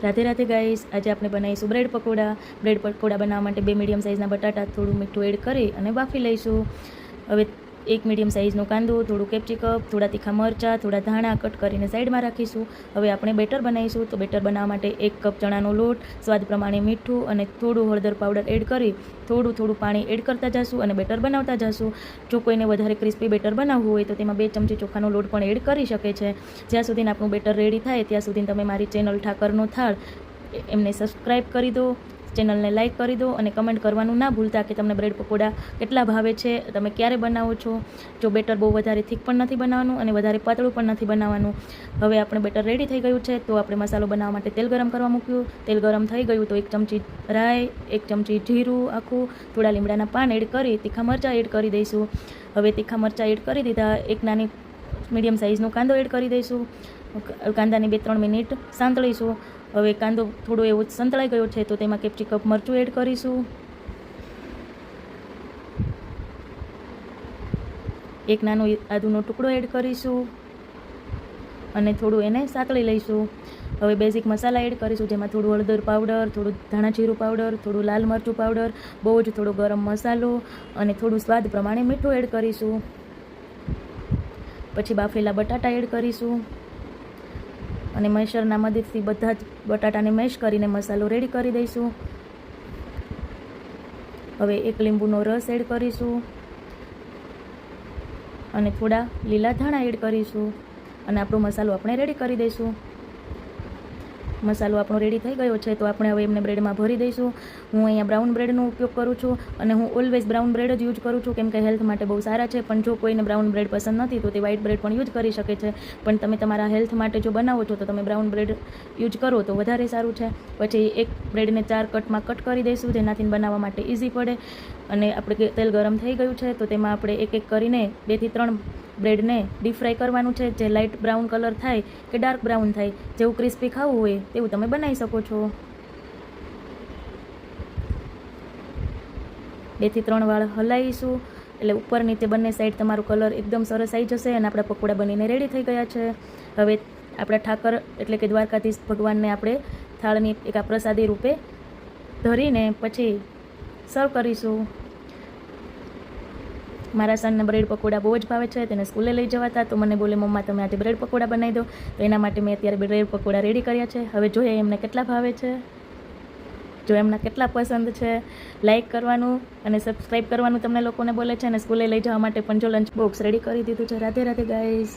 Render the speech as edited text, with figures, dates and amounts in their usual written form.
Radhe Radhe guys, આજે આપણે બનાવીશું બ્રેડ પકોડા. બ્રેડ પકોડા બનાવવા માટે 2 મીડિયમ સાઇઝના બટાટા, થોડું મીઠું એડ કરી અને બાફી લઈશું. હવે 1 મીડિયમ સાઇઝનો કાંદો, થોડું કેપ્સિકમ, થોડા તીખા મરચાં, થોડા ધાણા કટ કરીને સાઈડમાં રાખીશું. હવે આપણે બેટર બનાવીશું. તો બેટર બનાવવા માટે 1 કપ ચણાનો લોટ, સ્વાદ પ્રમાણે મીઠું અને થોડું હળદર પાવડર એડ કરી થોડું પાણી એડ કરતા જઈશું અને બેટર બનાવતા જઈશું. જો કોઈને વધારે ક્રિસ્પી બેટર બનાવવું હોય તો તેમાં 2 ચમચી ચોખાનો લોટ પણ એડ કરી શકે છે. જ્યાં સુધી આપણું બેટર રેડી થાય ત્યાં સુધી તમે મારી ચેનલ ઠાકરનો થાળ એમને સબસ્ક્રાઈબ કરી દો, ચેનલને લાઇક કરી દો અને કમેન્ટ કરવાનું ના ભૂલતા કે તમને બ્રેડ પકોડા કેટલા ભાવે છે, તમે ક્યારે બનાવો છો. જો બેટર બહુ વધારે થીક પણ નથી બનાવવાનું અને વધારે પાતળું પણ નથી બનાવવાનું. હવે આપણે બેટર રેડી થઈ ગયું છે તો આપણે મસાલો બનાવવા માટે તેલ ગરમ કરવા મૂક્યું. તેલ ગરમ થઈ ગયું તો 1 ચમચી રાઈ, 1 ચમચી જીરું આખું, થોડા લીમડાના પાન એડ કરી તીખા મરચાં એડ કરી દઈશું. હવે તીખા મરચાં એડ કરી દીધા. 1 નાની મીડિયમ સાઇઝનો કાંદો એડ કરી દઈશું. કાંદાની 2-3 મિનિટ સાંતળીશું. હવે કાંદો થોડો એવો સંતળાઈ ગયો છે તો તેમાં કેપ્સિકમ મરચું એડ કરીશું. 1 નાનો આદુનો ટુકડો એડ કરીશું અને થોડું એને સાતળી લઈશું. હવે બેઝિક મસાલા એડ કરીશું, જેમાં થોડું હળદર પાવડર, થોડું ધાણા જીરું પાવડર, થોડું લાલ મરચું પાવડર, બહુ જ થોડો ગરમ મસાલો અને થોડું સ્વાદ પ્રમાણે મીઠું એડ કરીશું. પછી બાફેલા બટાટા એડ કરીશું અને મેશરના મદદથી બધા જ બટાટાને મેશ કરીને મસાલો રેડી કરી દઈશું. હવે 1 લીંબુનો રસ એડ કરીશું અને થોડા લીલા ધાણા એડ કરીશું અને આપણો મસાલો આપણે રેડી કરી દઈશું. મસાલો આપણો રેડી થઈ ગયો છે તો આપણે હવે એમને બ્રેડમાં ભરી દઈશું. હું અહીંયા બ્રાઉન બ્રેડનો ઉપયોગ કરું છું અને હું ઓલવેઝ બ્રાઉન બ્રેડ જ યુઝ કરું છું, કેમ કે હેલ્થ માટે બહુ સારા છે. પણ જો કોઈને બ્રાઉન બ્રેડ પસંદ નથી તો તે વ્હાઇટ બ્રેડ પણ યુઝ કરી શકે છે. પણ તમે તમારા હેલ્થ માટે જો બનાવો છો તો તમે બ્રાઉન બ્રેડ યુઝ કરો તો વધારે સારું છે. પછી 1 બ્રેડને 4 કટમાં કટ કરી દઈશું, જેનાથી બનાવવા માટે ઇઝી પડે. અને આપણે તેલ ગરમ થઈ ગયું છે તો તેમાં આપણે એક કરીને 2 થી 3 બ્રેડને ડીપ ફ્રાય કરવાનું છે. જે લાઇટ બ્રાઉન કલર થાય કે ડાર્ક બ્રાઉન થાય, જેવું ક્રિસ્પી ખાવું હોય તેવું તમે બનાવી શકો છો. 2 થી 3 વાર હલાવીશું એટલે ઉપર નીચે બંને સાઈડ તમારો કલર એકદમ સરસ આવી જશે અને આપણા પકોડા બનીને રેડી થઈ ગયા છે. હવે આપણા ઠાકર એટલે કે દ્વારકાધીશ ભગવાનને આપણે થાળની એક આ પ્રસાદી રૂપે ધરીને પછી સર્વ કરીશું. મારા સનને બ્રેડ પકોડા બહુ જ ભાવે છે, તેને સ્કૂલે લઈ જવાતા તો મને બોલે મમ્મા તમે આજે બ્રેડ પકોડા બનાવી દો. તો એના માટે મેં અત્યારે બ્રેડ પકોડા રેડી કર્યા છે. હવે જોઈએ એમને કેટલા ભાવે છે, જો એમના કેટલા પસંદ છે. લાઇક કરવાનું અને સબસ્ક્રાઈબ કરવાનું તમને લોકોને બોલે છે અને સ્કૂલે લઈ જવા માટે પણ જો લંચ બોક્સ રેડી કરી દીધું છે. રાધે રાધે ગાઈઝ.